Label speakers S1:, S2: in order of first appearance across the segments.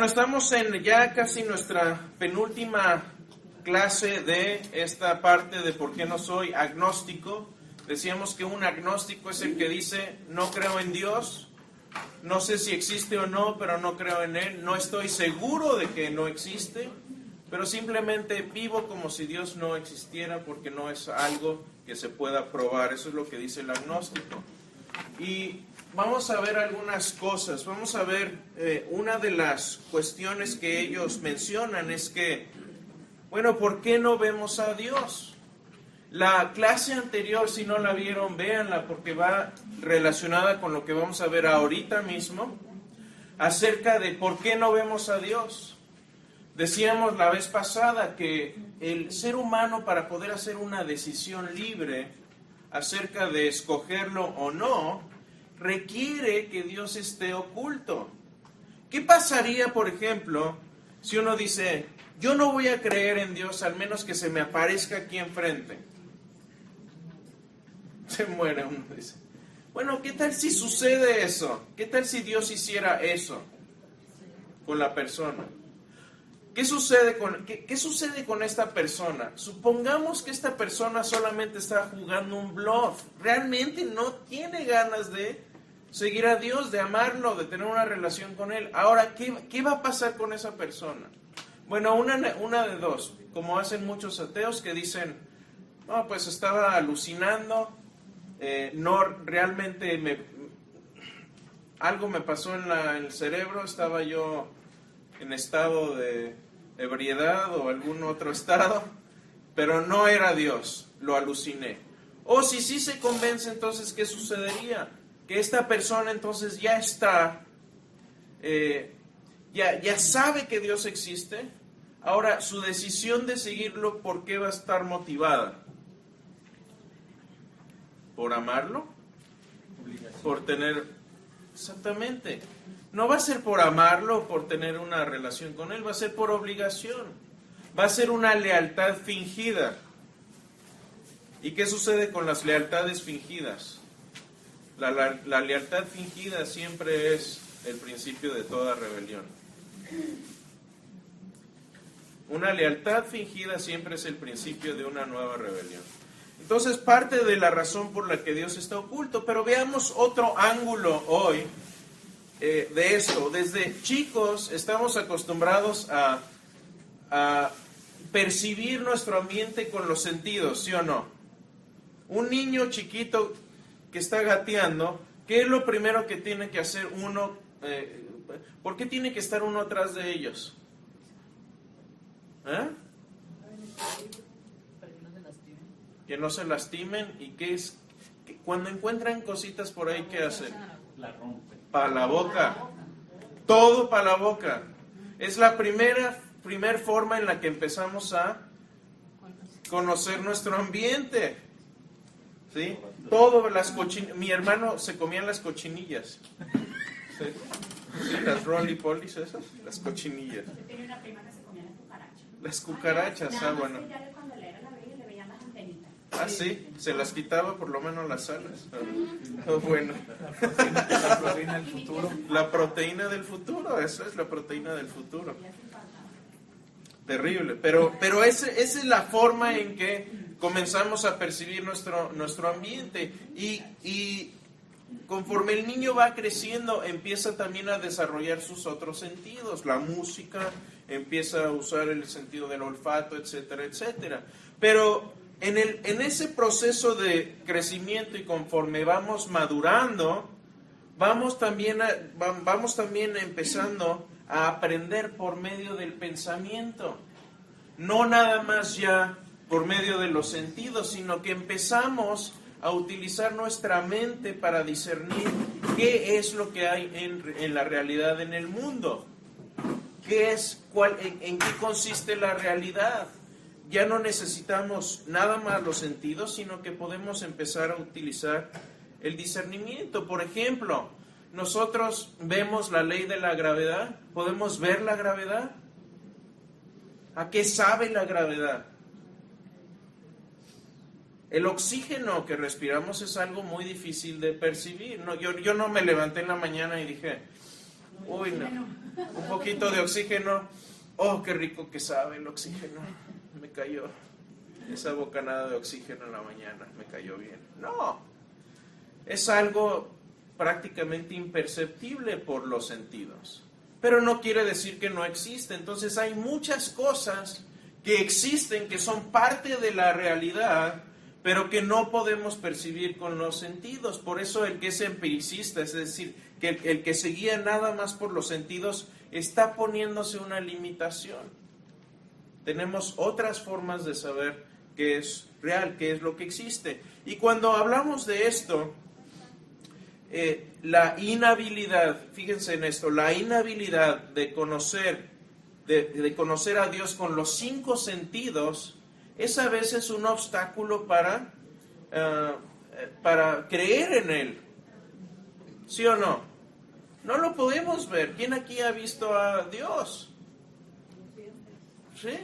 S1: Bueno, estamos en ya casi nuestra penúltima clase de esta parte de por qué no soy agnóstico. Decíamos que un agnóstico es el que dice, no creo en Dios, no sé si existe o no, pero no creo en Él, no estoy seguro de que no existe, pero simplemente vivo como si Dios no existiera porque no es algo que se pueda probar. Eso es lo que dice el agnóstico. Y vamos a ver algunas cosas. Vamos a ver, una de las cuestiones que ellos mencionan es que, bueno, ¿por qué no vemos a Dios? La clase anterior, si no la vieron, véanla porque va relacionada con lo que vamos a ver ahorita mismo, acerca de por qué no vemos a Dios. Decíamos la vez pasada que el ser humano, para poder hacer una decisión libre acerca de escogerlo o no, requiere que Dios esté oculto. ¿Qué pasaría, por ejemplo, si uno dice, yo no voy a creer en Dios al menos que se me aparezca aquí enfrente? Se muere uno, dice. Bueno, ¿qué tal si sucede eso? ¿Qué tal si Dios hiciera eso con la persona? ¿Qué sucede con esta persona? Supongamos que esta persona solamente está jugando un bluff. Realmente no tiene ganas de seguir a Dios, de amarlo, de tener una relación con Él. Ahora, ¿qué va a pasar con esa persona? Bueno, una de dos. Como hacen muchos ateos que dicen, no, pues estaba alucinando, no realmente algo me pasó en el cerebro, estaba yo en estado de ebriedad o algún otro estado, pero no era Dios, lo aluciné. O si sí se convence, entonces, ¿qué sucedería? Que esta persona entonces ya está, ya sabe que Dios existe. Ahora, su decisión de seguirlo, ¿por qué va a estar motivada? ¿Por amarlo? Por tener... Exactamente. No va a ser por amarlo o por tener una relación con Él, va a ser por obligación. Va a ser una lealtad fingida. ¿Y qué sucede con las lealtades fingidas? La lealtad fingida siempre es el principio de toda rebelión. Una lealtad fingida siempre es el principio de una nueva rebelión. Entonces, parte de la razón por la que Dios está oculto, pero veamos otro ángulo hoy de esto. Desde chicos estamos acostumbrados a percibir nuestro ambiente con los sentidos, ¿sí o no? Un niño chiquito que está gateando, ¿qué es lo primero que tiene que hacer uno? ¿Por qué tiene que estar uno atrás de ellos? Que no se lastimen. ¿Y qué es? Cuando encuentran cositas por ahí, ¿qué hacen?
S2: La rompen.
S1: Para la boca. Todo para la boca. Es la primera forma en la que empezamos a conocer nuestro ambiente. ¿Sí? Todo las cochinillas. Mi hermano se comían las cochinillas. ¿Sí? ¿Sí? Las roly-polies esas, las cochinillas.
S3: Yo tenía una prima que se comía las cucarachas.
S1: Las cucarachas, bueno.
S3: Cuando le era la bebé le veían las antenitas.
S1: Ah, sí, se las quitaba por lo menos las alas. Oh, bueno.
S2: La proteína del futuro.
S1: La proteína del futuro, eso es la proteína del futuro. Terrible, pero esa es la forma en que comenzamos a percibir nuestro ambiente. Y conforme el niño va creciendo, empieza también a desarrollar sus otros sentidos. La música, empieza a usar el sentido del olfato, etcétera, etcétera. Pero en ese proceso de crecimiento y conforme vamos madurando, vamos también empezando a aprender por medio del pensamiento. No nada más ya por medio de los sentidos, sino que empezamos a utilizar nuestra mente para discernir qué es lo que hay en la realidad en el mundo. ¿En qué consiste la realidad? Ya no necesitamos nada más los sentidos, sino que podemos empezar a utilizar el discernimiento. Por ejemplo, nosotros vemos la ley de la gravedad. ¿Podemos ver la gravedad? ¿A qué sabe la gravedad? El oxígeno que respiramos es algo muy difícil de percibir. No, yo no me levanté en la mañana y dije, uy, no. un poquito de oxígeno. Oh, qué rico que sabe el oxígeno. Me cayó esa bocanada de oxígeno en la mañana, me cayó bien. No, es algo prácticamente imperceptible por los sentidos. Pero no quiere decir que no existe. Entonces hay muchas cosas que existen, que son parte de la realidad, pero que no podemos percibir con los sentidos. Por eso el que es empiricista, es decir, que el que se guía nada más por los sentidos, está poniéndose una limitación. Tenemos otras formas de saber qué es real, qué es lo que existe. Y cuando hablamos de esto, la inhabilidad, fíjense en esto, la inhabilidad de conocer a Dios con los 5 sentidos es a veces un obstáculo para creer en Él. ¿Sí o no? No lo podemos ver. ¿Quién aquí ha visto a Dios? ¿Sí?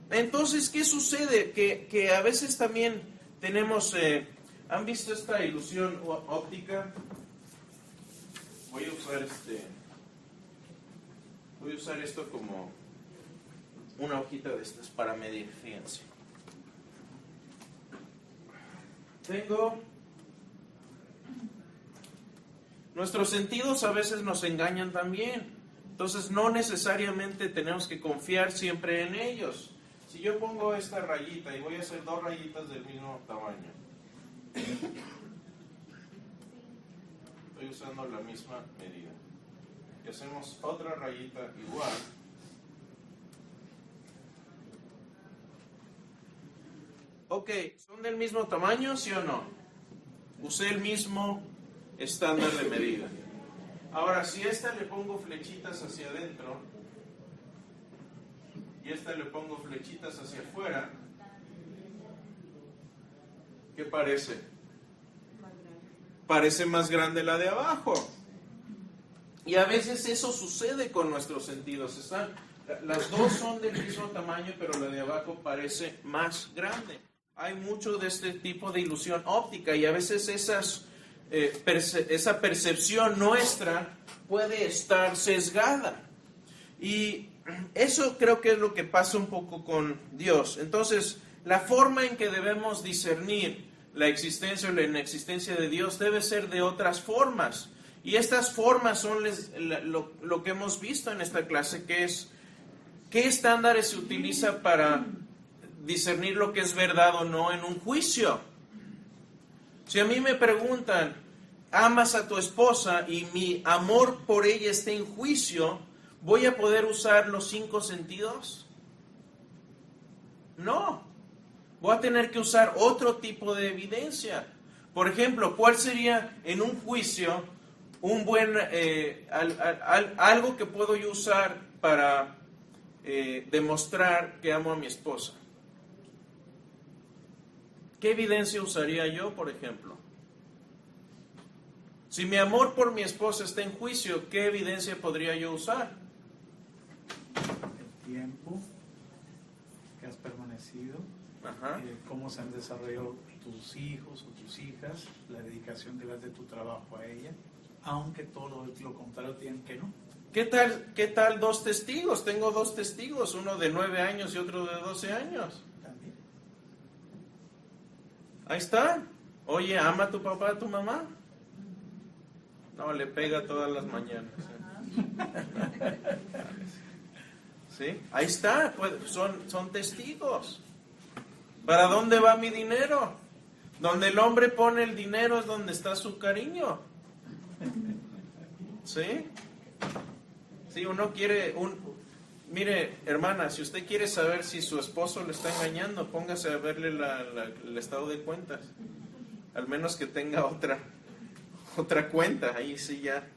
S1: Entonces, ¿qué sucede? Que a veces también tenemos... ¿Han visto esta ilusión óptica? Voy a usar esto como una hojita de estas para medir, fíjense. Nuestros sentidos a veces nos engañan también. Entonces no necesariamente tenemos que confiar siempre en ellos. Si yo pongo esta rayita y voy a hacer 2 rayitas del mismo tamaño, estoy usando la misma medida. Y hacemos otra rayita igual. Ok, ¿son del mismo tamaño, sí o no? Usé el mismo estándar de medida. Ahora, si a esta le pongo flechitas hacia adentro y a esta le pongo flechitas hacia afuera, ¿qué parece? Parece más grande la de abajo. Y a veces eso sucede con nuestros sentidos. Las dos son del mismo tamaño, pero la de abajo parece más grande. Hay mucho de este tipo de ilusión óptica y a veces esa percepción nuestra puede estar sesgada. Y eso creo que es lo que pasa un poco con Dios. Entonces, la forma en que debemos discernir la existencia o la inexistencia de Dios debe ser de otras formas. Y estas formas son lo que hemos visto en esta clase, que es qué estándares se utiliza para discernir lo que es verdad o no en un juicio. Si a mí me preguntan, ¿amas a tu esposa y mi amor por ella está en juicio? ¿Voy a poder usar los 5 sentidos? No. Voy a tener que usar otro tipo de evidencia. Por ejemplo, ¿cuál sería en un juicio un buen algo que puedo yo usar para demostrar que amo a mi esposa? ¿Qué evidencia usaría yo, por ejemplo? Si mi amor por mi esposa está en juicio, ¿qué evidencia podría yo usar?
S2: El tiempo que has permanecido, cómo se han desarrollado tus hijos o tus hijas, la dedicación que das de tu trabajo a ella, aunque todo lo contrario tienen que no.
S1: ¿Qué tal 2 testigos? Tengo 2 testigos, uno de 9 años y otro de 12 años.
S2: También.
S1: Ahí está. Oye, ¿ama a tu papá, a tu mamá? No, le pega todas las mañanas. ¿Sí? Ahí está, pues, son testigos. ¿Para dónde va mi dinero? Donde el hombre pone el dinero es donde está su cariño. ¿Sí? Si uno quiere, mire, hermana, si usted quiere saber si su esposo le está engañando, póngase a verle el estado de cuentas. Al menos que tenga otra cuenta, ahí sí ya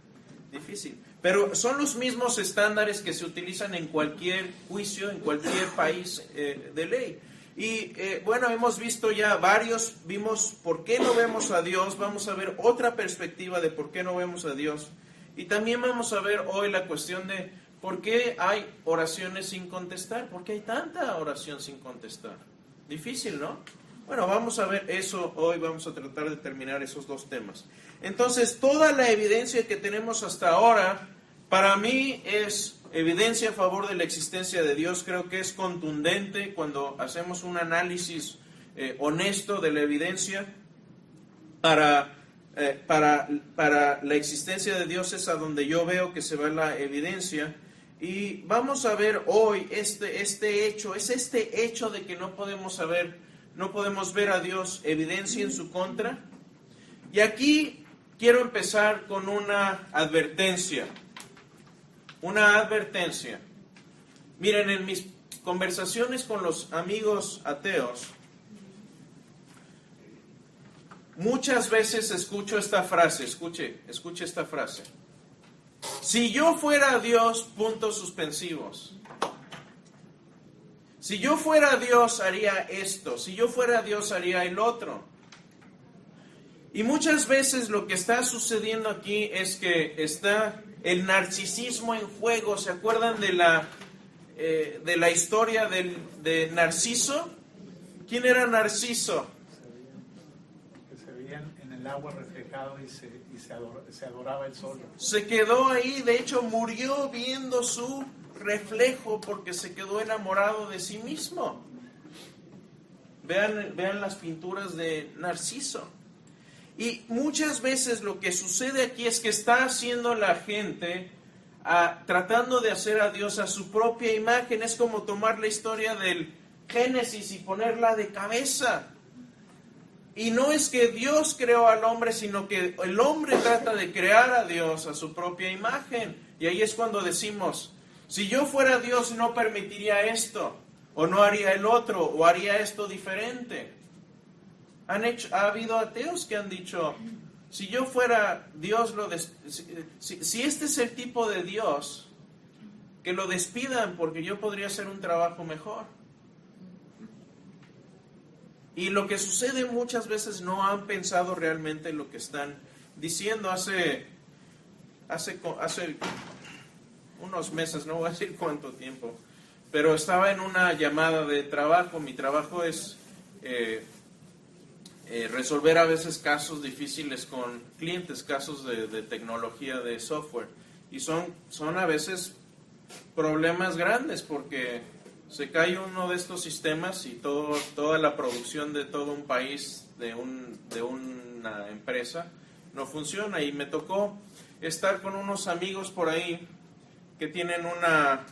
S1: difícil. Pero son los mismos estándares que se utilizan en cualquier juicio, en cualquier país de ley. Y bueno, hemos visto ya vimos por qué no vemos a Dios, vamos a ver otra perspectiva de por qué no vemos a Dios. Y también vamos a ver hoy la cuestión de por qué hay oraciones sin contestar, por qué hay tanta oración sin contestar. Difícil, ¿no? Bueno, vamos a ver eso hoy, vamos a tratar de terminar esos 2 temas. Entonces, toda la evidencia que tenemos hasta ahora Para mí es evidencia a favor de la existencia de Dios. Creo que es contundente cuando hacemos un análisis honesto de la evidencia. Para la existencia de Dios es a donde yo veo que se va la evidencia. Y vamos a ver hoy este hecho de que no podemos ver a Dios, evidencia en su contra. Y aquí quiero empezar con una advertencia. Miren, en mis conversaciones con los amigos ateos, muchas veces escucho esta frase, escuche esta frase. Si yo fuera Dios, puntos suspensivos. Si yo fuera Dios, haría esto. Si yo fuera Dios, haría el otro. Y muchas veces lo que está sucediendo aquí es que está el narcisismo en juego. ¿Se acuerdan de la historia de Narciso? ¿Quién era Narciso?
S2: Que se veían en el agua reflejado y se adoraba el sol.
S1: Se quedó ahí, de hecho murió viendo su reflejo porque se quedó enamorado de sí mismo. Vean las pinturas de Narciso. Y muchas veces lo que sucede aquí es que está haciendo la gente tratando de hacer a Dios a su propia imagen. Es como tomar la historia del Génesis y ponerla de cabeza. Y no es que Dios creó al hombre, sino que el hombre trata de crear a Dios a su propia imagen. Y ahí es cuando decimos, si yo fuera Dios no permitiría esto, o no haría el otro, o haría esto diferente. Ha habido ateos que han dicho, si yo fuera Dios, si este es el tipo de Dios, que lo despidan porque yo podría hacer un trabajo mejor. Y lo que sucede muchas veces no han pensado realmente lo que están diciendo. Hace unos meses, no voy a decir cuánto tiempo, pero estaba en una llamada de trabajo. Mi trabajo es resolver a veces casos difíciles con clientes, casos de tecnología, de software. Y son a veces problemas grandes porque se cae uno de estos sistemas y toda la producción de todo un país, de una empresa, no funciona. Y me tocó estar con unos amigos por ahí que tienen una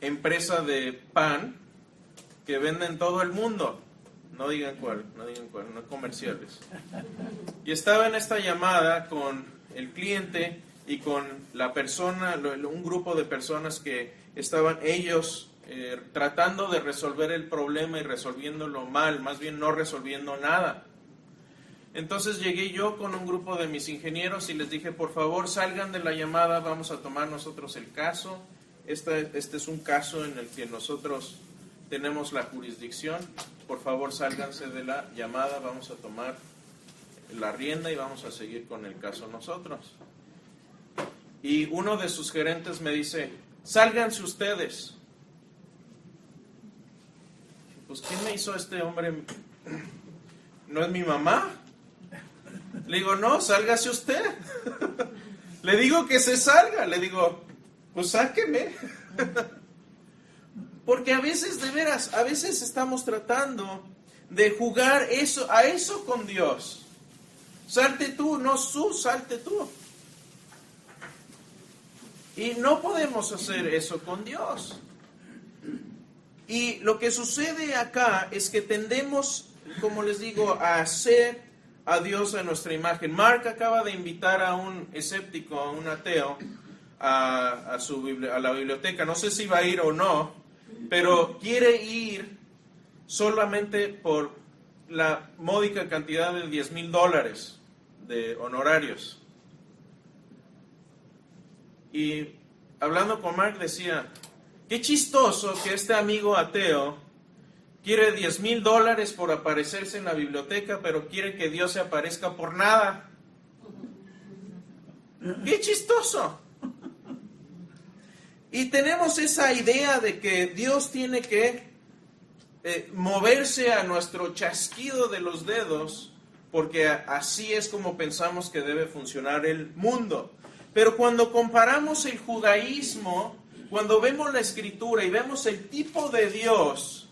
S1: empresa de pan que vende en todo el mundo. No digan cuál, no comerciales. Y estaba en esta llamada con el cliente y con la persona, un grupo de personas que estaban ellos tratando de resolver el problema y resolviéndolo mal, más bien no resolviendo nada. Entonces llegué yo con un grupo de mis ingenieros y les dije, por favor salgan de la llamada, vamos a tomar nosotros el caso. Este es un caso en el que nosotros tenemos la jurisdicción. Por favor sálganse de la llamada, vamos a tomar la rienda y vamos a seguir con el caso nosotros. Y uno de sus gerentes me dice, sálganse ustedes. Pues ¿quién me hizo este hombre? ¿No es mi mamá? Le digo, no, sálgase usted. Le digo que se salga. Le digo, pues sáqueme. Porque a veces, de veras, a veces estamos tratando de jugar a eso con Dios. Salte tú, no salte tú. Y no podemos hacer eso con Dios. Y lo que sucede acá es que tendemos, como les digo, a hacer a Dios a nuestra imagen. Mark acaba de invitar a un escéptico, a un ateo, a la biblioteca. No sé si va a ir o no, pero quiere ir solamente por la módica cantidad de $10,000 de honorarios. Y hablando con Mark decía, qué chistoso que este amigo ateo quiere $10,000 por aparecerse en la biblioteca, pero quiere que Dios se aparezca por nada. ¡Qué chistoso! Y tenemos esa idea de que Dios tiene que moverse a nuestro chasquido de los dedos, porque así es como pensamos que debe funcionar el mundo. Pero cuando comparamos el judaísmo, cuando vemos la Escritura y vemos el tipo de Dios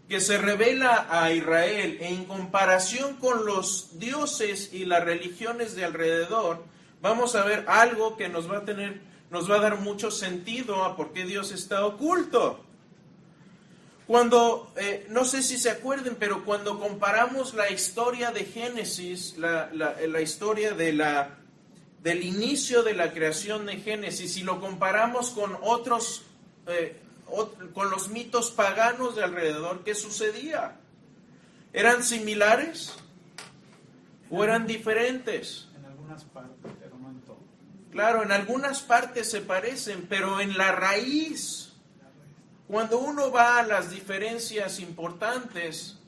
S1: que se revela a Israel en comparación con los dioses y las religiones de alrededor, vamos a ver algo que nos va a dar mucho sentido a por qué Dios está oculto. Cuando, no sé si se acuerden, pero cuando comparamos la historia de Génesis, la historia del inicio de la creación de Génesis, y lo comparamos con con los mitos paganos de alrededor, ¿qué sucedía? ¿Eran similares o eran diferentes?
S2: En algunas partes, pero no en todo.
S1: Claro, en algunas partes se parecen, pero en la raíz, cuando uno va a las diferencias importantes,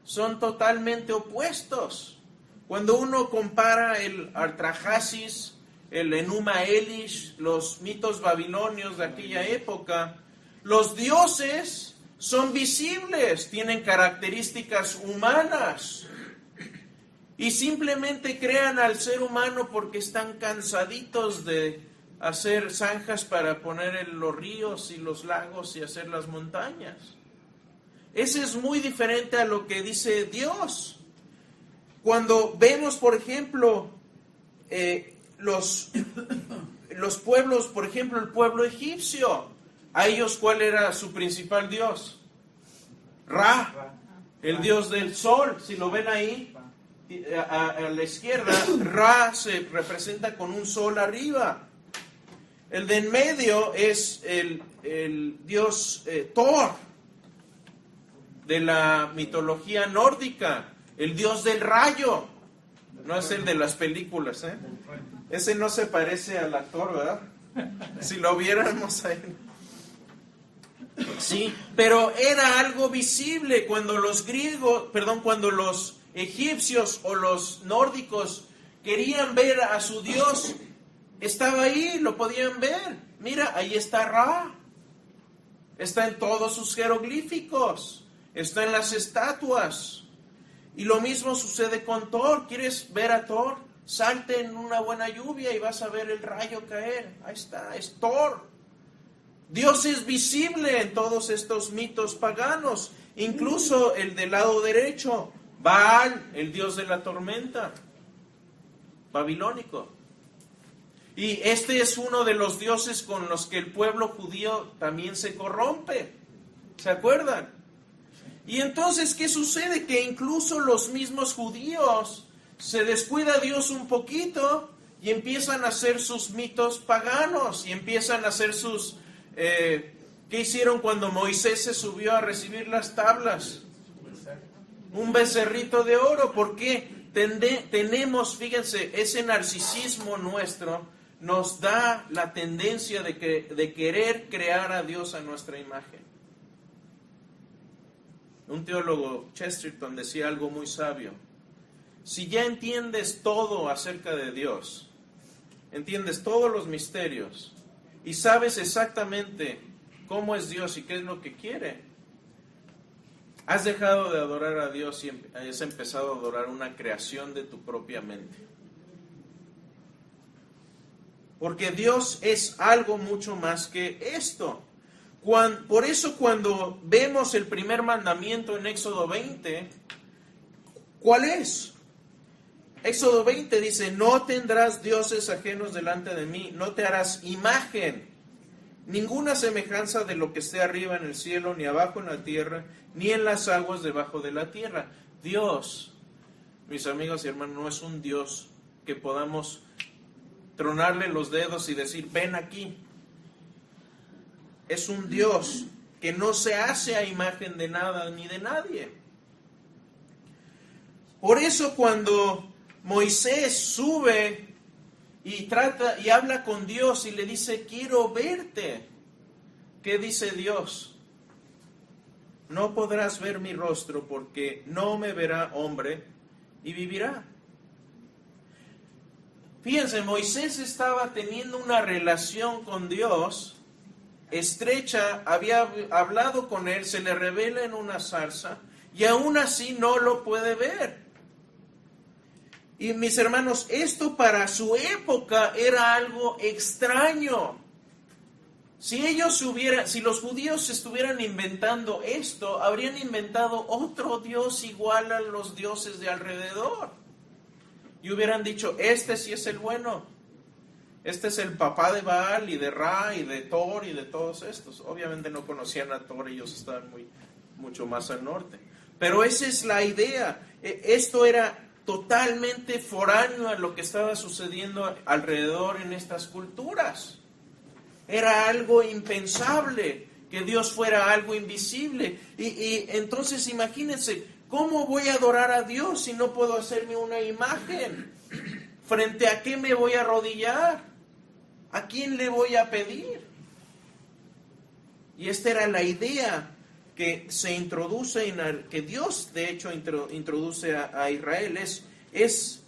S1: son totalmente opuestos. Cuando uno compara el Artaxerxes, el Enuma Elish, los mitos babilonios de aquella época, los dioses son visibles, tienen características humanas y simplemente crean al ser humano porque están cansaditos de hacer zanjas para poner en los ríos y los lagos y hacer las montañas. Ese es muy diferente a lo que dice Dios. Cuando vemos, por ejemplo, los pueblos, por ejemplo, el pueblo egipcio, a ellos, ¿cuál era su principal dios? Ra, el dios del sol. Si lo ven ahí, a la izquierda, Ra se representa con un sol arriba. El de en medio es el dios Thor, de la mitología nórdica, el dios del rayo. No es el de las películas, ¿eh? Ese no se parece al actor, ¿verdad? Si lo viéramos ahí. Sí, pero era algo visible cuando los egipcios o los nórdicos querían ver a su dios. Estaba ahí, lo podían ver. Mira, ahí está Ra. Está en todos sus jeroglíficos. Está en las estatuas. Y lo mismo sucede con Thor. ¿Quieres ver a Thor? Salte en una buena lluvia y vas a ver el rayo caer. Ahí está, es Thor. Dios es visible en todos estos mitos paganos. Incluso el del lado derecho, Baal, el dios de la tormenta, babilónico. Y este es uno de los dioses con los que el pueblo judío también se corrompe. ¿Se acuerdan? Y entonces, ¿qué sucede? Que incluso los mismos judíos se descuida Dios un poquito y empiezan a hacer sus mitos paganos y empiezan a hacer sus... ¿qué hicieron cuando Moisés se subió a recibir las tablas? Un becerrito de oro. ¿Por qué? Tenemos, fíjense, ese narcisismo nuestro nos da la tendencia de querer crear a Dios a nuestra imagen. Un teólogo, Chesterton, decía algo muy sabio. Si ya entiendes todo acerca de Dios, entiendes todos los misterios y sabes exactamente cómo es Dios y qué es lo que quiere, has dejado de adorar a Dios y has empezado a adorar una creación de tu propia mente. Porque Dios es algo mucho más que esto. Por eso cuando vemos el primer mandamiento en Éxodo 20, ¿cuál es? Éxodo 20 dice, no tendrás dioses ajenos delante de mí, no te harás imagen, ninguna semejanza de lo que esté arriba en el cielo, ni abajo en la tierra, ni en las aguas debajo de la tierra. Dios, mis amigos y hermanos, no es un Dios que podamos tronarle los dedos y decir, ven aquí. Es un Dios que no se hace a imagen de nada ni de nadie. Por eso cuando Moisés sube y habla con Dios y le dice, quiero verte, ¿qué dice Dios? No podrás ver mi rostro porque no me verá hombre y vivirá. Fíjense, Moisés estaba teniendo una relación con Dios estrecha, había hablado con él, se le revela en una zarza y aún así no lo puede ver. Y mis hermanos, esto para su época era algo extraño. Si los judíos estuvieran inventando esto, habrían inventado otro Dios igual a los dioses de alrededor. Y hubieran dicho, este sí es el bueno. Este es el papá de Baal y de Ra y de Thor y de todos estos. Obviamente no conocían a Thor, ellos estaban mucho más al norte. Pero esa es la idea. Esto era totalmente foráneo a lo que estaba sucediendo alrededor en estas culturas. Era algo impensable que Dios fuera algo invisible. Y entonces imagínense, ¿cómo voy a adorar a Dios si no puedo hacerme una imagen? ¿Frente a qué me voy a arrodillar? ¿A quién le voy a pedir? Y esta era la idea que se introduce, que Dios de hecho introduce a Israel. Es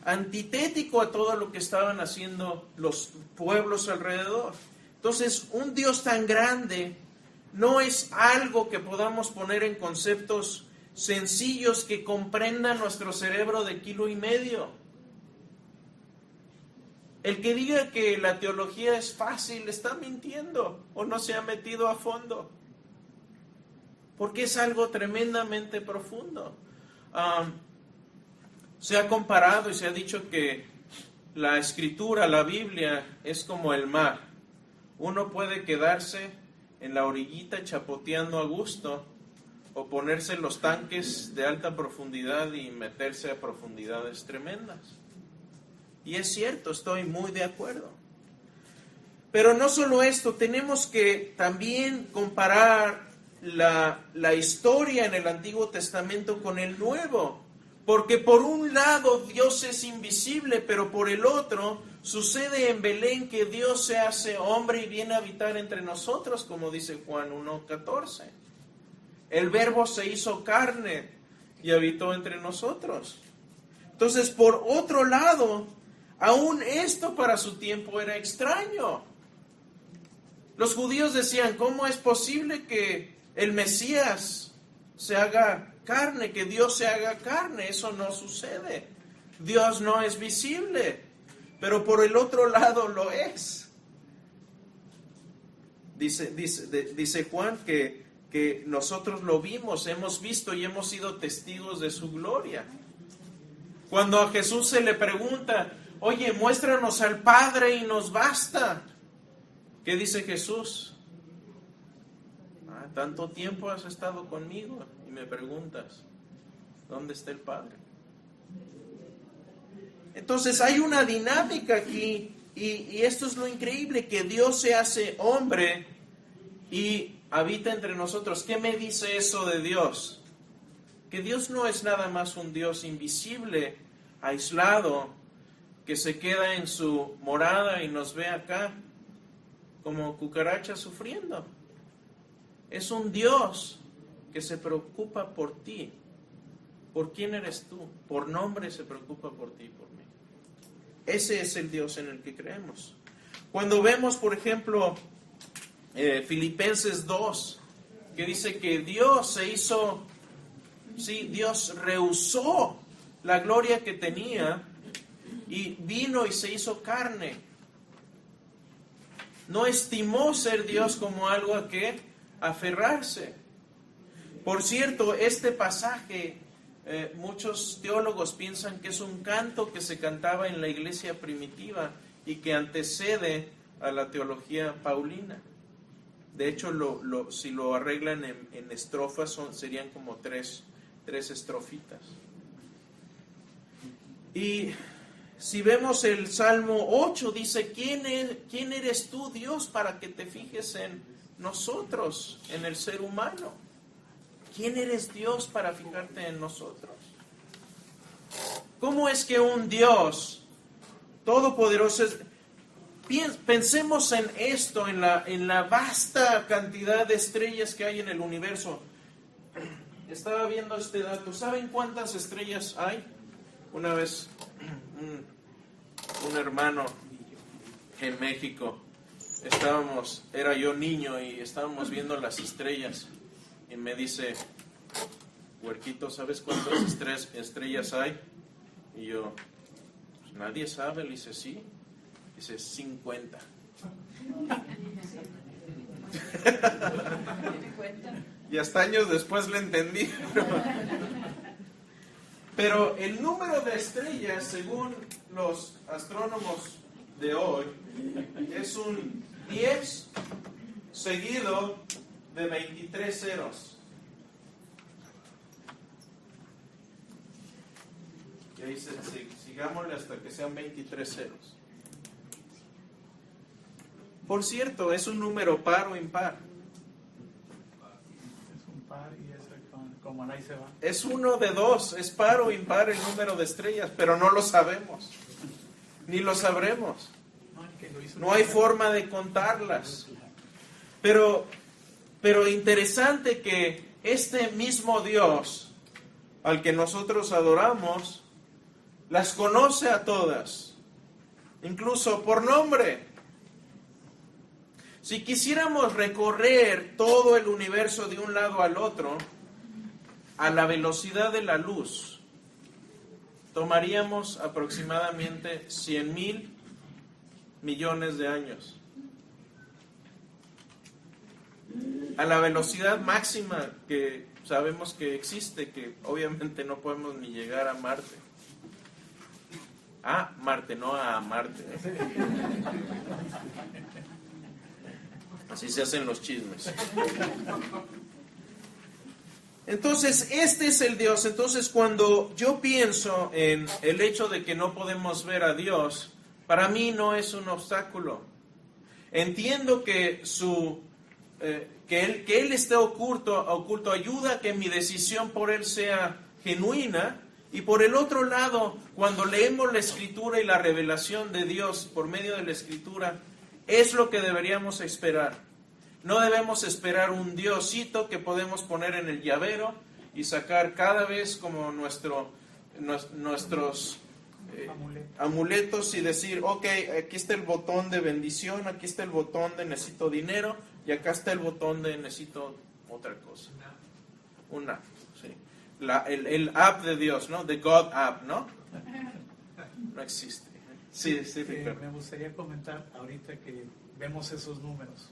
S1: antitético a todo lo que estaban haciendo los pueblos alrededor. Entonces, un Dios tan grande no es algo que podamos poner en conceptos sencillos que comprendan nuestro cerebro de 1,5 kilos. El que diga que la teología es fácil está mintiendo o no se ha metido a fondo, porque es algo tremendamente profundo. Se ha comparado y se ha dicho que la escritura, la Biblia, es como el mar. Uno puede quedarse en la orillita chapoteando a gusto o ponerse en los tanques de alta profundidad y meterse a profundidades tremendas. Y es cierto, estoy muy de acuerdo. Pero no solo esto, tenemos que también comparar la historia en el Antiguo Testamento con el Nuevo. Porque por un lado Dios es invisible, pero por el otro sucede en Belén que Dios se hace hombre y viene a habitar entre nosotros, como dice Juan 1:14. El Verbo se hizo carne y habitó entre nosotros. Entonces, por otro lado, aún esto para su tiempo era extraño. Los judíos decían, ¿cómo es posible que el Mesías se haga carne, que Dios se haga carne? Eso no sucede. Dios no es visible, pero por el otro lado lo es. Dice Juan que nosotros lo vimos, hemos visto y hemos sido testigos de su gloria. Cuando a Jesús se le pregunta, oye, muéstranos al Padre y nos basta. ¿Qué dice Jesús? Tanto tiempo has estado conmigo y me preguntas, ¿dónde está el Padre? Entonces hay una dinámica aquí y esto es lo increíble, que Dios se hace hombre y habita entre nosotros. ¿Qué me dice eso de Dios? Que Dios no es nada más un Dios invisible, aislado, que se queda en su morada y nos ve acá como cucarachas sufriendo. Es un Dios que se preocupa por ti. ¿Por quién eres tú? Por nombre se preocupa por ti y por mí. Ese es el Dios en el que creemos. Cuando vemos, por ejemplo, Filipenses 2, que dice que Dios Dios rehusó la gloria que tenía y vino y se hizo carne. No estimó ser Dios como algo a que aferrarse. Por cierto, este pasaje, muchos teólogos piensan que es un canto que se cantaba en la iglesia primitiva y que antecede a la teología paulina. De hecho, si lo arreglan en estrofas, serían como tres estrofitas. Y si vemos el Salmo 8, dice, ¿quién eres tú, Dios, para que te fijes en nosotros, en el ser humano? ¿Quién eres Dios para fijarte en nosotros? ¿Cómo es que un Dios todopoderoso pensemos en esto, en la vasta cantidad de estrellas que hay en el universo? Estaba viendo este dato. ¿Saben cuántas estrellas hay? Una vez un hermano en México, era yo niño y estábamos viendo las estrellas y me dice, huerquito, ¿sabes cuántas estrellas hay? Y yo, Nadie sabe. Le dice, sí. Dice, 50. Y hasta años después le entendí. Pero el número de estrellas, según los astrónomos de hoy, es un 10 seguido de 23 ceros. Y ahí sigámosle hasta que sean 23 ceros. Por cierto, ¿es un número par o impar?
S2: Es un par y es como ahí se va.
S1: Es uno de dos, es par o impar el número de estrellas, pero no lo sabemos, ni lo sabremos. No hay forma de contarlas. Pero interesante que este mismo Dios al que nosotros adoramos, las conoce a todas, incluso por nombre. Si quisiéramos recorrer todo el universo de un lado al otro, a la velocidad de la luz, tomaríamos aproximadamente 100,000 millones de años. A la velocidad máxima que sabemos que existe, que obviamente no podemos ni llegar a Marte. A Marte, no a Marte. Así se hacen los chismes. Entonces, este es el Dios. Entonces, cuando yo pienso en el hecho de que no podemos ver a Dios, para mí no es un obstáculo. Entiendo que que él esté oculto ayuda a que mi decisión por Él sea genuina. Y por el otro lado, cuando leemos la Escritura y la revelación de Dios por medio de la Escritura, es lo que deberíamos esperar. No debemos esperar un Diosito que podemos poner en el llavero y sacar cada vez como nuestros amuletos y decir, ok, aquí está el botón de bendición, aquí está el botón de necesito dinero y acá está el botón de necesito otra cosa. Una app, sí. El app de Dios, ¿no? The God app, ¿no? No existe. Sí, Ricardo.
S2: Me gustaría comentar ahorita que vemos esos números.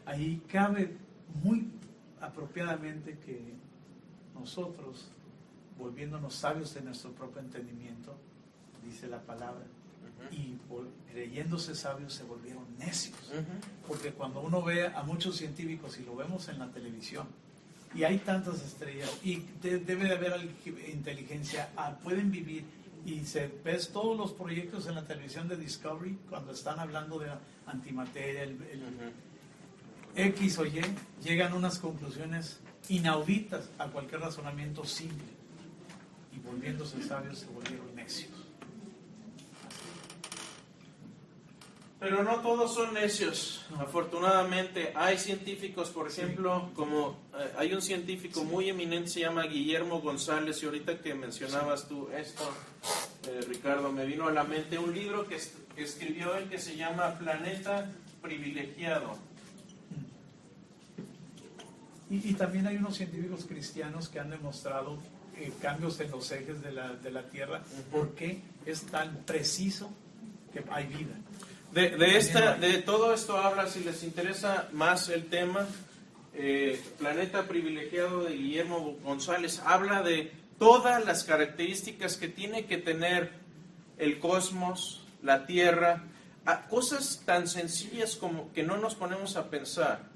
S2: Ahí cabe muy apropiadamente que nosotros, volviéndonos sabios de nuestro propio entendimiento, dice la palabra, y creyéndose sabios se volvieron necios. Porque cuando uno ve a muchos científicos, y lo vemos en la televisión, y hay tantas estrellas, y debe de haber inteligencia, pueden vivir, y ves todos los proyectos en la televisión de Discovery, cuando están hablando de antimateria, X o Y, llegan a unas conclusiones inauditas a cualquier razonamiento simple, y volviéndose sabios se volvieron necios.
S1: Pero no todos son necios. Afortunadamente hay científicos, por ejemplo, como hay un científico muy eminente, se llama Guillermo González, y ahorita que mencionabas tú esto, Ricardo, me vino a la mente un libro que escribió él que se llama Planeta Privilegiado.
S2: Y también hay unos científicos cristianos que han demostrado cambios en los ejes de la Tierra, porque es tan preciso que hay vida.
S1: De todo esto habla, si les interesa más el tema, Planeta Privilegiado de Guillermo González, habla de todas las características que tiene que tener el cosmos, la Tierra, cosas tan sencillas como que no nos ponemos a pensar.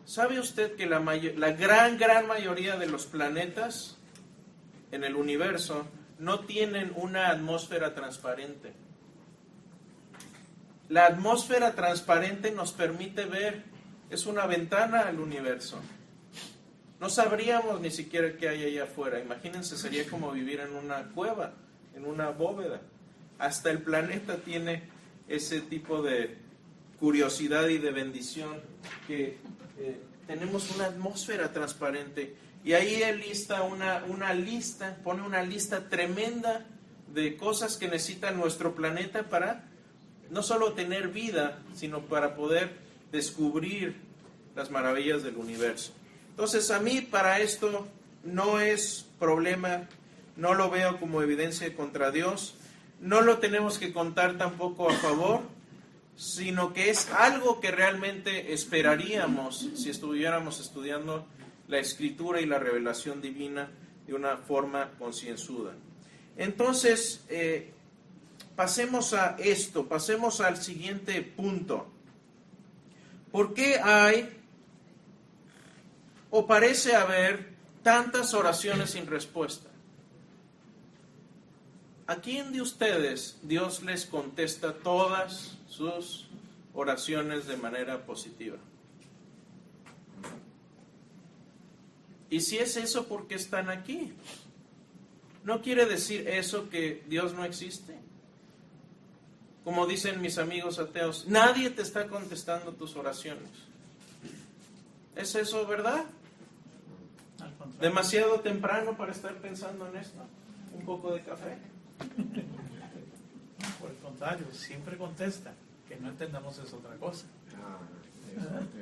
S1: ¿Sabe usted que la gran mayoría de los planetas en el universo no tienen una atmósfera transparente? La atmósfera transparente nos permite ver, es una ventana al universo. No sabríamos ni siquiera qué hay allá afuera. Imagínense, sería como vivir en una cueva, en una bóveda. Hasta el planeta tiene ese tipo de curiosidad y de bendición que tenemos una atmósfera transparente. Y ahí él pone una lista tremenda de cosas que necesita nuestro planeta para no solo tener vida, sino para poder descubrir las maravillas del universo. Entonces, a mí para esto no es problema, no lo veo como evidencia contra Dios. no lo tenemos que contar tampoco a favor, sino que es algo que realmente esperaríamos si estuviéramos estudiando la Escritura y la revelación divina de una forma concienzuda. Entonces, pasemos a esto, pasemos al siguiente punto. ¿Por qué hay o parece haber tantas oraciones sin respuesta? ¿A quién de ustedes Dios les contesta todas sus oraciones de manera positiva? Y si es eso, ¿por qué están aquí? ¿No quiere decir eso que Dios no existe? Como dicen mis amigos ateos, nadie te está contestando tus oraciones. ¿Es eso verdad? ¿Demasiado temprano para estar pensando en esto? ¿Un poco de café?
S2: Por el contrario, siempre contesta. Que no entendamos es otra cosa.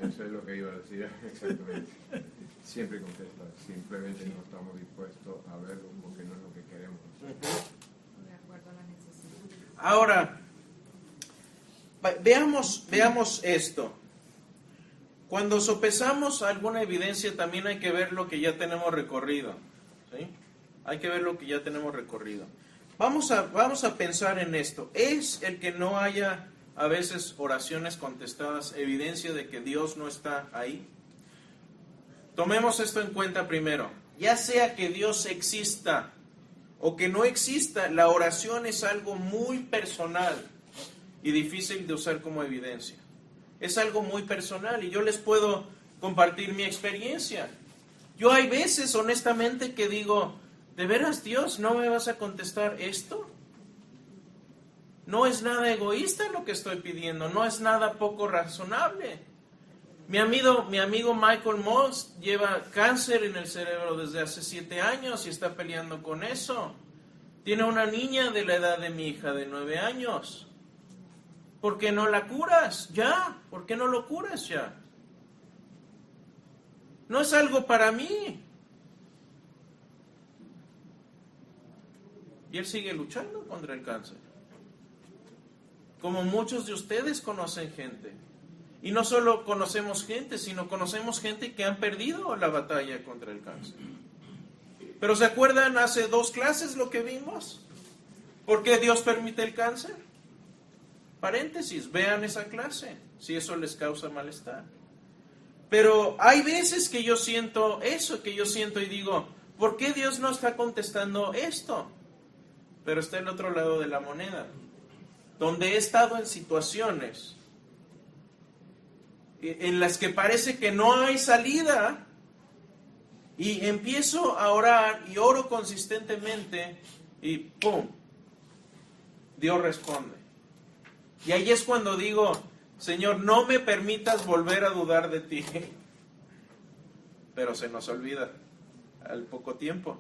S4: Eso es lo que iba a decir exactamente. Siempre contesta, simplemente no estamos dispuestos a verlo porque no es lo que queremos.
S5: De acuerdo a la necesidad.
S1: Ahora, veamos esto. Cuando sopesamos alguna evidencia, también hay que ver lo que ya tenemos recorrido. ¿Sí? Hay que ver lo que ya tenemos recorrido. Vamos a pensar en esto. ¿Es el que no haya a veces oraciones contestadas evidencia de que Dios no está ahí? Tomemos esto en cuenta primero. Ya sea que Dios exista o que no exista, la oración es algo muy personal y difícil de usar como evidencia. Es algo muy personal y yo les puedo compartir mi experiencia. Yo hay veces, honestamente, que digo, ¿de veras, Dios, no me vas a contestar esto? No es nada egoísta lo que estoy pidiendo, no es nada poco razonable. Mi amigo Michael Moss lleva cáncer en el cerebro desde hace 7 años y está peleando con eso. Tiene una niña de la edad de mi hija de 9 años. ¿Por qué no la curas ya? ¿Por qué no lo curas ya? No es algo para mí. Y él sigue luchando contra el cáncer. Como muchos de ustedes conocen gente. Y no solo conocemos gente, sino conocemos gente que han perdido la batalla contra el cáncer. Pero ¿se acuerdan hace 2 clases lo que vimos? ¿Por qué Dios permite el cáncer? Paréntesis, vean esa clase, si eso les causa malestar. Pero hay veces que yo siento eso, que yo siento y digo, ¿por qué Dios no está contestando esto? Pero está el otro lado de la moneda, donde he estado en situaciones en las que parece que no hay salida y empiezo a orar y oro consistentemente y ¡pum! Dios responde. Y ahí es cuando digo, Señor, no me permitas volver a dudar de ti. Pero se nos olvida al poco tiempo.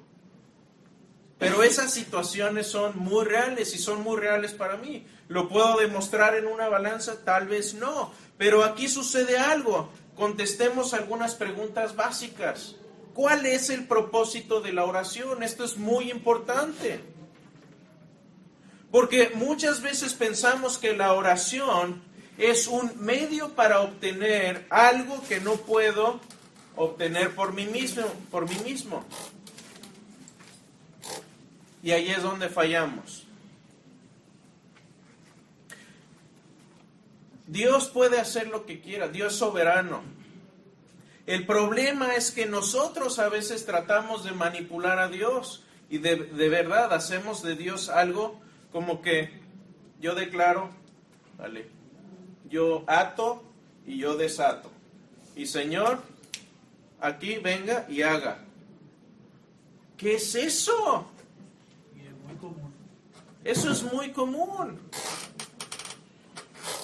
S1: Pero esas situaciones son muy reales y son muy reales para mí. ¿Lo puedo demostrar en una balanza? Tal vez no. Pero aquí sucede algo. Contestemos algunas preguntas básicas. ¿Cuál es el propósito de la oración? Esto es muy importante. Porque muchas veces pensamos que la oración es un medio para obtener algo que no puedo obtener por mí mismo. Y ahí es donde fallamos. Dios puede hacer lo que quiera, Dios es soberano. El problema es que nosotros a veces tratamos de manipular a Dios y de verdad hacemos de Dios algo como que yo declaro, vale, yo ato y yo desato. Y Señor, aquí venga y haga. ¿Qué es eso?
S2: Y es muy común.
S1: Eso es muy común.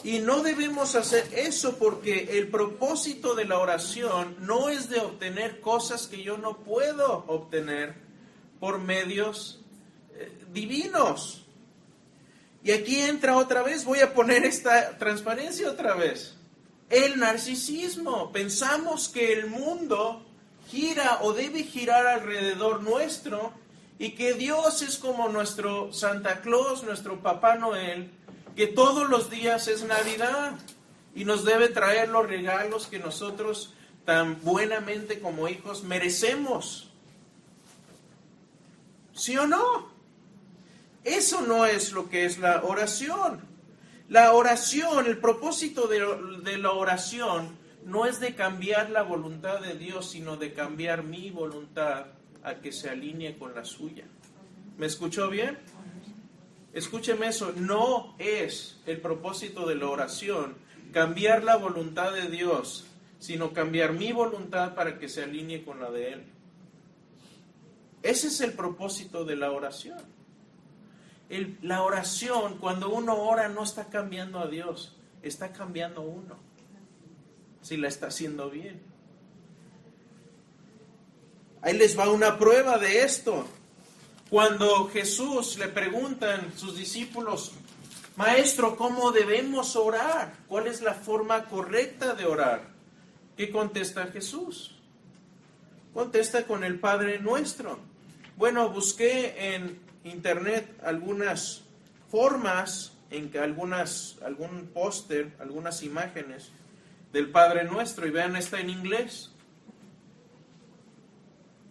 S1: Y no debemos hacer eso porque el propósito de la oración no es de obtener cosas que yo no puedo obtener por medios divinos. Y aquí entra otra vez, voy a poner esta transparencia otra vez. El narcisismo. Pensamos que el mundo gira o debe girar alrededor nuestro Y que Dios es como nuestro Santa Claus, nuestro Papá Noel, que todos los días es Navidad y nos debe traer los regalos que nosotros tan buenamente como hijos merecemos. ¿Sí o no? Eso no es lo que es la oración. La oración, el propósito de la oración no es de cambiar la voluntad de Dios, sino de cambiar mi voluntad a que se alinee con la suya. ¿Me escuchó bien? Escúcheme eso, no es el propósito de la oración cambiar la voluntad de Dios, sino cambiar mi voluntad para que se alinee con la de Él. Ese es el propósito de la oración. La oración, cuando uno ora, no está cambiando a Dios, está cambiando uno, si la está haciendo bien. Ahí les va una prueba de esto. Cuando Jesús le preguntan sus discípulos, Maestro, ¿cómo debemos orar? ¿Cuál es la forma correcta de orar? ¿Qué contesta Jesús? Contesta con el Padre Nuestro. Bueno, busqué en internet algunas formas, algún póster, algunas imágenes del Padre Nuestro, y vean, está en inglés.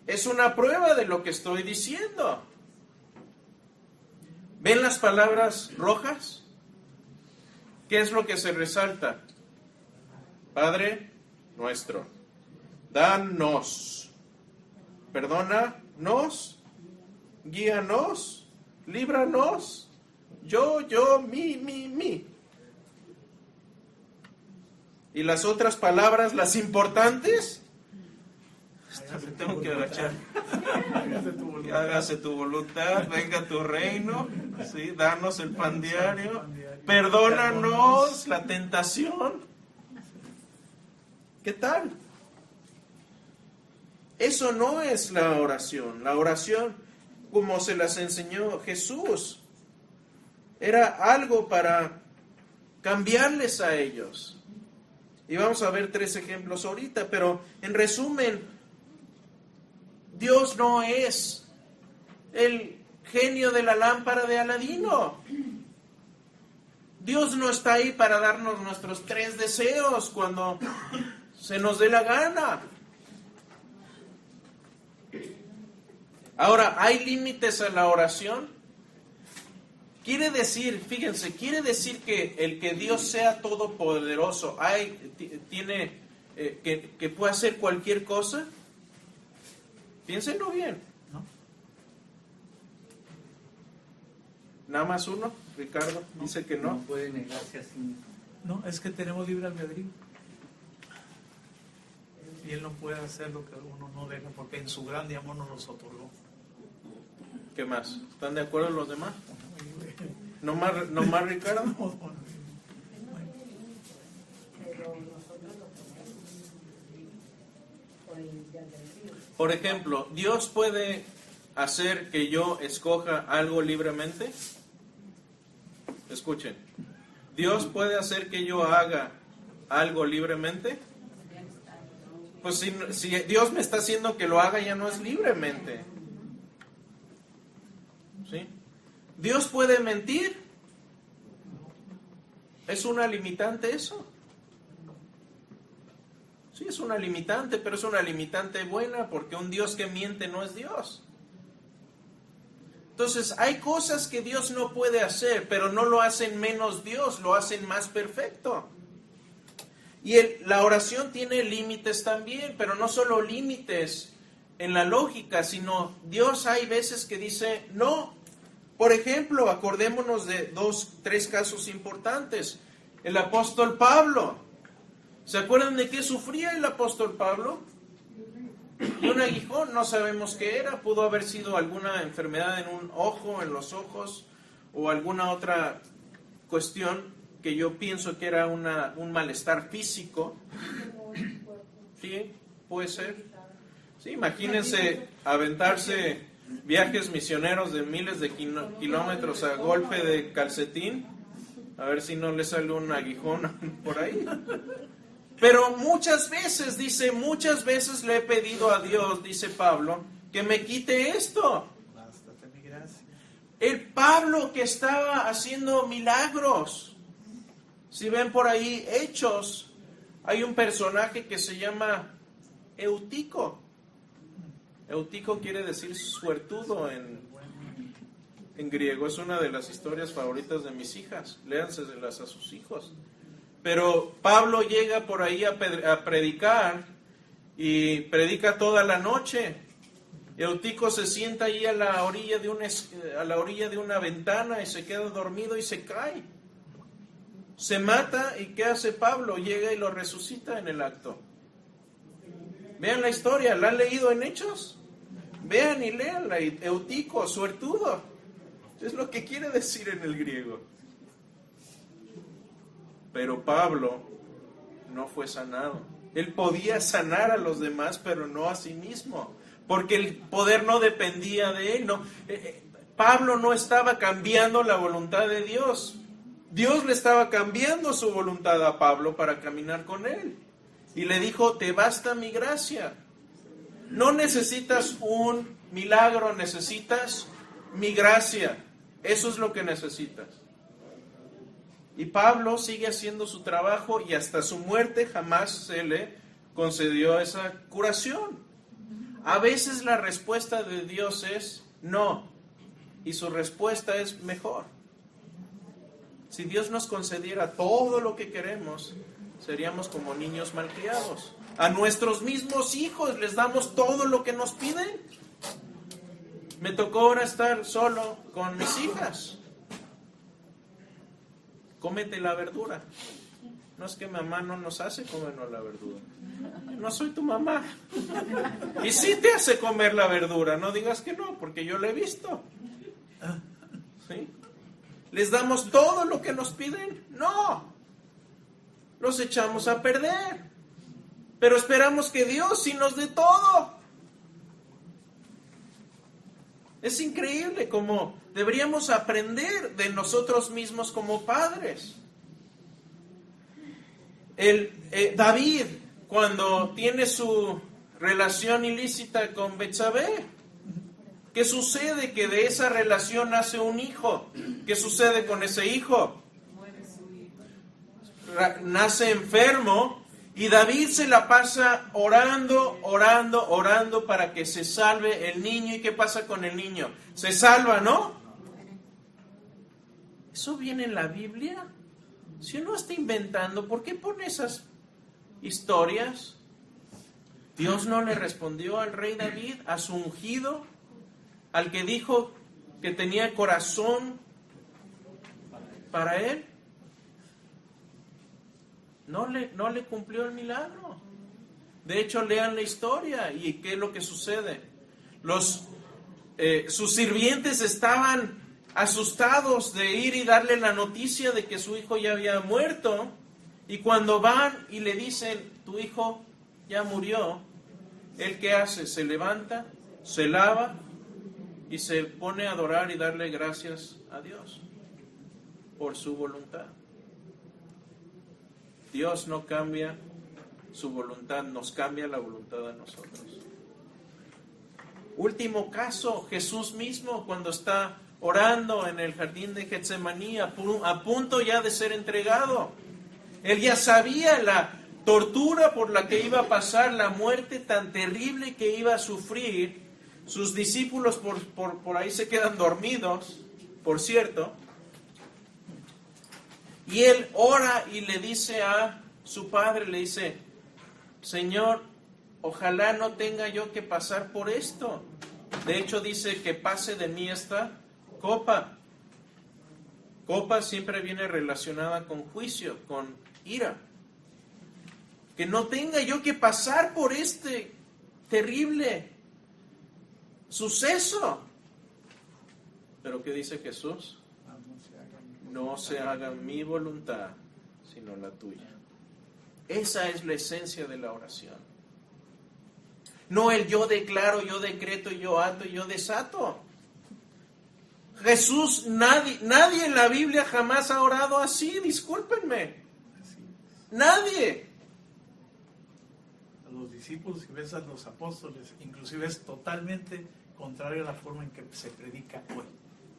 S1: Es una prueba de lo que estoy diciendo. ¿Ven las palabras rojas? ¿Qué es lo que se resalta? Padre Nuestro. Danos. Perdónanos. Guíanos. Líbranos. Yo, mi. ¿Y las otras palabras, las importantes? Me tengo que agachar. Hágase tu voluntad, venga tu reino, ¿sí? Danos el pan diario, perdónanos la tentación. ¿Qué tal? Eso no es la oración. La oración, como se las enseñó Jesús, era algo para cambiarles a ellos. Y vamos a ver 3 ejemplos ahorita, pero en resumen, Dios no es el genio de la lámpara de Aladino. Dios no está ahí para darnos nuestros 3 deseos cuando se nos dé la gana. Ahora, ¿hay límites a la oración? Quiere decir, fíjense, quiere decir que el que Dios sea todopoderoso, tiene que puede hacer cualquier cosa. Piénsenlo bien.
S2: ¿No?
S1: Nada más uno, Ricardo, dice que no.
S6: No puede negarse así.
S2: No, es que tenemos libre albedrío. Y Él no puede hacer lo que uno no deja, porque en su grande amor nos los otorgó.
S1: ¿Qué más? ¿Están de acuerdo los demás? ¿No más Ricardo? Por ejemplo, ¿Dios puede hacer que yo escoja algo libremente? Escuchen. ¿Dios puede hacer que yo haga algo libremente? Pues si Dios me está haciendo que lo haga, ya no es libremente. ¿Sí? ¿Dios puede mentir? ¿Es una limitante eso? Sí, es una limitante, pero es una limitante buena, porque un Dios que miente no es Dios. Entonces, hay cosas que Dios no puede hacer, pero no lo hacen menos Dios, lo hacen más perfecto. Y la oración tiene límites también, pero no solo límites en la lógica, sino Dios hay veces que dice no. Por ejemplo, acordémonos de 3 casos importantes. El apóstol Pablo. ¿Se acuerdan de qué sufría el apóstol Pablo? De un aguijón, no sabemos qué era. Pudo haber sido alguna enfermedad en un ojo, en los ojos, o alguna otra cuestión que yo pienso que era un malestar físico. ¿Sí? ¿Puede ser? Sí, imagínense aventarse viajes misioneros de miles de kilómetros a golpe de calcetín. A ver si no le sale un aguijón por ahí. Pero muchas veces le he pedido a Dios, dice Pablo, que me quite esto. El Pablo que estaba haciendo milagros. Si ven por ahí Hechos, hay un personaje que se llama Eutico. Eutico quiere decir suertudo en griego. Es una de las historias favoritas de mis hijas. Léanselas a sus hijos. Pero Pablo llega por ahí a predicar y predica toda la noche. Eutico se sienta ahí a la orilla de una ventana y se queda dormido y se cae. Se mata, y ¿qué hace Pablo? Llega y lo resucita en el acto. Vean la historia, ¿la han leído en Hechos? Vean y léanla. Eutico, suertudo. Es lo que quiere decir en el griego. Pero Pablo no fue sanado. Él podía sanar a los demás, pero no a sí mismo. Porque el poder no dependía de él. No. Pablo no estaba cambiando la voluntad de Dios. Dios le estaba cambiando su voluntad a Pablo para caminar con él. Y le dijo, te basta mi gracia. No necesitas un milagro, necesitas mi gracia. Eso es lo que necesitas. Y Pablo sigue haciendo su trabajo y hasta su muerte jamás se le concedió esa curación. A veces la respuesta de Dios es no, y su respuesta es mejor. Si Dios nos concediera todo lo que queremos, seríamos como niños malcriados. A nuestros mismos hijos les damos todo lo que nos piden. Me tocó ahora estar solo con mis hijas. Cómete la verdura. No es que mamá no nos hace comernos la verdura. No soy tu mamá. Y sí te hace comer la verdura. No digas que no, porque yo la he visto. ¿Sí? ¿Les damos todo lo que nos piden? No. Los echamos a perder. Pero esperamos que Dios sí nos dé todo. Es increíble cómo deberíamos aprender de nosotros mismos como padres. David, cuando tiene su relación ilícita con Betsabé, ¿qué sucede? Que de esa relación nace un hijo. ¿Qué sucede con ese hijo? Nace enfermo y David se la pasa orando para que se salve el niño. ¿Y qué pasa con el niño? Se salva, ¿no? ¿Eso viene en la Biblia? Si uno está inventando, ¿por qué pone esas historias? Dios no le respondió al rey David, a su ungido, al que dijo que tenía corazón para él. No le cumplió el milagro. De hecho, lean la historia y qué es lo que sucede. Sus sirvientes estaban asustados de ir y darle la noticia de que su hijo ya había muerto, y cuando van y le dicen, tu hijo ya murió, ¿él qué hace? Se levanta, se lava y se pone a adorar y darle gracias a Dios por su voluntad. Dios no cambia su voluntad, nos cambia la voluntad a nosotros. Último caso, Jesús mismo cuando está orando en el jardín de Getsemaní, a punto ya de ser entregado. Él ya sabía la tortura por la que iba a pasar, la muerte tan terrible que iba a sufrir. Sus discípulos por ahí se quedan dormidos, por cierto. Y él ora y le dice a su padre, le dice, Señor, ojalá no tenga yo que pasar por esto. De hecho dice que pase de mí esta copa. Copa siempre viene relacionada con juicio, con ira. Que no tenga yo que pasar por este terrible suceso. Pero ¿qué dice Jesús? No se haga mi voluntad, sino la tuya. Esa es la esencia de la oración. No el yo declaro, yo decreto, yo ato y yo desato. Jesús, nadie en la Biblia jamás ha orado así, discúlpenme. Nadie.
S2: A los discípulos y ves a los apóstoles, inclusive es totalmente contrario a la forma en que se predica hoy.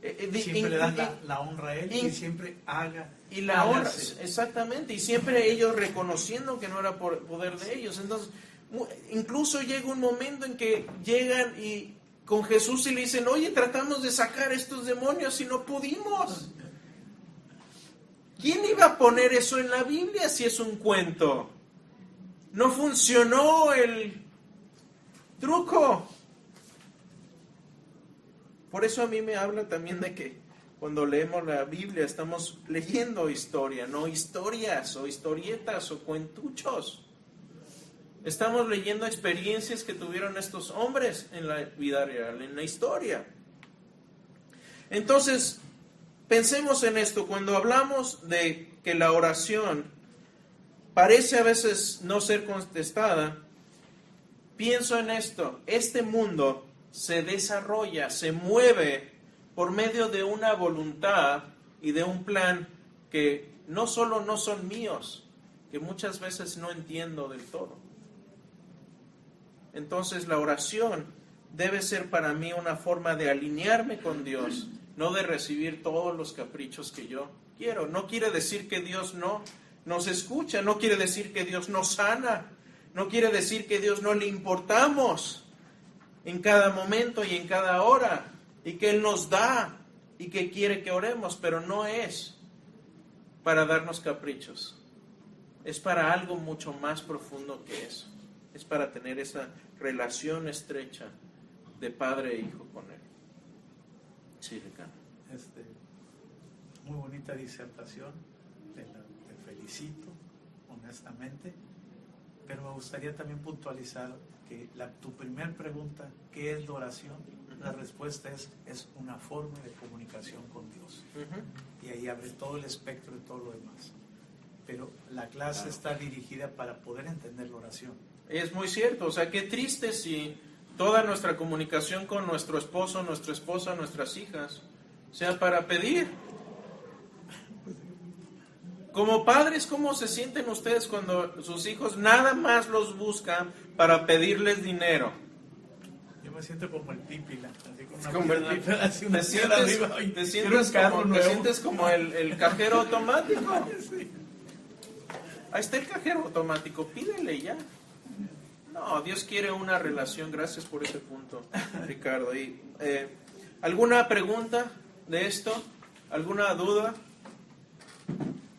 S2: Siempre le dan la honra a él y siempre haga.
S1: Y la honra, exactamente, y siempre ellos reconociendo que no era por poder de ellos. Entonces, incluso llega un momento en que llegan y con Jesús y le dicen, oye, tratamos de sacar estos demonios y no pudimos. ¿Quién iba a poner eso en la Biblia si es un cuento? No funcionó el truco. Por eso a mí me habla también de que cuando leemos la Biblia estamos leyendo historia, no historias o historietas o cuentuchos. Estamos leyendo experiencias que tuvieron estos hombres en la vida real, en la historia. Entonces, pensemos en esto. Cuando hablamos de que la oración parece a veces no ser contestada, pienso en esto. Este mundo se desarrolla, se mueve por medio de una voluntad y de un plan que no solo no son míos, que muchas veces no entiendo del todo. Entonces la oración debe ser para mí una forma de alinearme con Dios, no de recibir todos los caprichos que yo quiero. No quiere decir que Dios no nos escucha, no quiere decir que Dios no sana, no quiere decir que Dios no le importamos en cada momento y en cada hora, y que Él nos da y que quiere que oremos, pero no es para darnos caprichos, es para algo mucho más profundo que eso, es para tener esa relación estrecha de padre e hijo con Él. Sí, Ricardo.
S2: Muy bonita disertación, te felicito honestamente, pero me gustaría también puntualizar que tu primer pregunta, ¿qué es la oración? La respuesta es una forma de comunicación con Dios. Y ahí abre todo el espectro de todo lo demás. Pero la clase está dirigida para poder entender la oración.
S1: Es muy cierto, o sea, qué triste si toda nuestra comunicación con nuestro esposo, nuestra esposa, nuestras hijas, sea para pedir. Como padres, ¿cómo se sienten ustedes cuando sus hijos nada más los buscan para pedirles dinero?
S2: Yo me siento como el pípila,
S1: te sientes como el cajero automático.
S2: Sí.
S1: Ahí está el cajero automático, pídele ya. No, Dios quiere una relación. Gracias por ese punto, Ricardo. Y, ¿alguna pregunta de esto? ¿Alguna duda?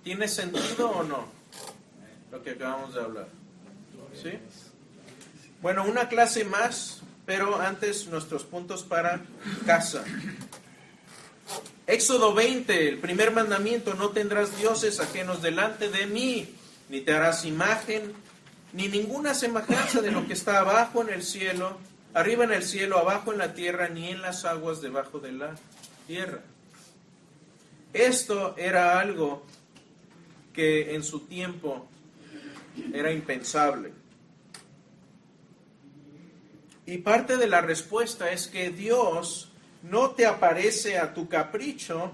S1: ¿Tiene sentido o no lo que acabamos de hablar? ¿Sí? Bueno, una clase más, pero antes nuestros puntos para casa. Éxodo 20, el primer mandamiento: no tendrás dioses ajenos delante de mí, ni te harás imagen, ni ninguna semejanza de lo que está abajo en el cielo, arriba en el cielo, abajo en la tierra, ni en las aguas debajo de la tierra. Esto era algo que en su tiempo era impensable. Y parte de la respuesta es que Dios no te aparece a tu capricho,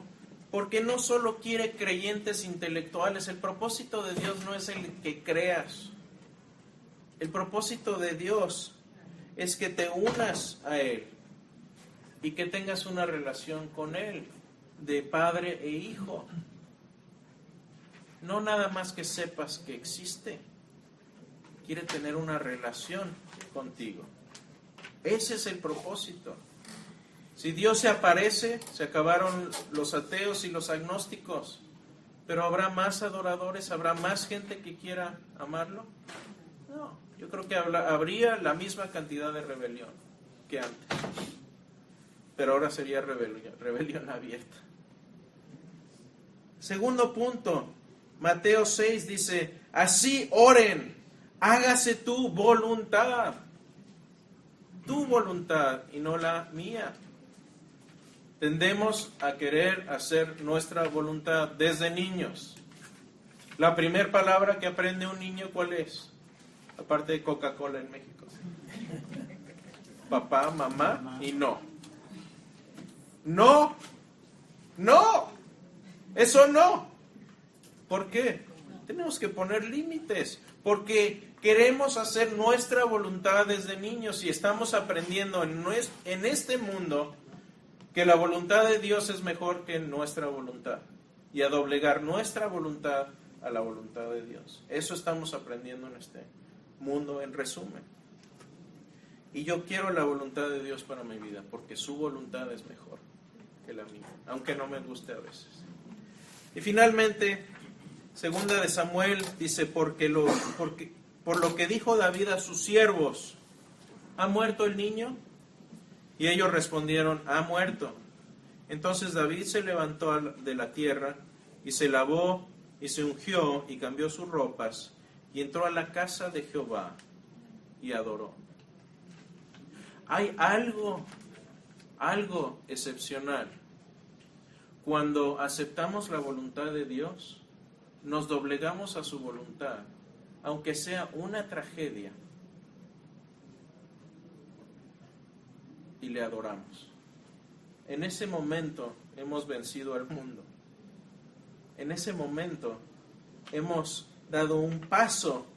S1: porque no solo quiere creyentes intelectuales. El propósito de Dios no es el que creas. El propósito de Dios es que te unas a Él y que tengas una relación con Él de padre e hijo. No nada más que sepas que existe. Quiere tener una relación contigo. Ese es el propósito. Si Dios se aparece, se acabaron los ateos y los agnósticos. Pero ¿habrá más adoradores? ¿Habrá más gente que quiera amarlo? No, yo creo que habría la misma cantidad de rebelión que antes. Pero ahora sería rebelión abierta. Segundo punto, Mateo 6 dice: así oren, hágase tu voluntad y no la mía. Tendemos a querer hacer nuestra voluntad desde niños. La primera palabra que aprende un niño, ¿cuál es? Aparte de Coca-Cola en México. Papá, mamá y no. No. No. Eso no. ¿Por qué? Tenemos que poner límites. Porque queremos hacer nuestra voluntad desde niños y estamos aprendiendo en este mundo que la voluntad de Dios es mejor que nuestra voluntad y a doblegar nuestra voluntad a la voluntad de Dios. Eso estamos aprendiendo en este mundo, en resumen. Y yo quiero la voluntad de Dios para mi vida, porque su voluntad es mejor que la mía, aunque no me guste a veces. Y finalmente, segunda de Samuel dice, por lo que dijo David a sus siervos, ¿ha muerto el niño? Y ellos respondieron, ha muerto. Entonces David se levantó de la tierra y se lavó y se ungió y cambió sus ropas y entró a la casa de Jehová y adoró. Hay algo excepcional. Cuando aceptamos la voluntad de Dios, nos doblegamos a su voluntad, aunque sea una tragedia, y le adoramos. En ese momento hemos vencido al mundo. En ese momento hemos dado un paso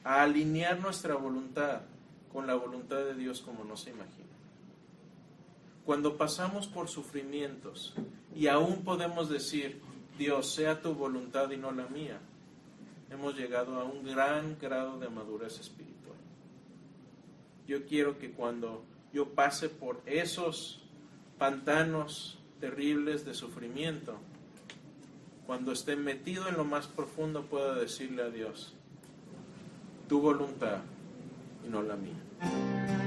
S1: a alinear nuestra voluntad con la voluntad de Dios como no se imagina. Cuando pasamos por sufrimientos y aún podemos decir, Dios, sea tu voluntad y no la mía, hemos llegado a un gran grado de madurez espiritual. Yo quiero que cuando yo pase por esos pantanos terribles de sufrimiento, cuando esté metido en lo más profundo, pueda decirle a Dios, tu voluntad y no la mía.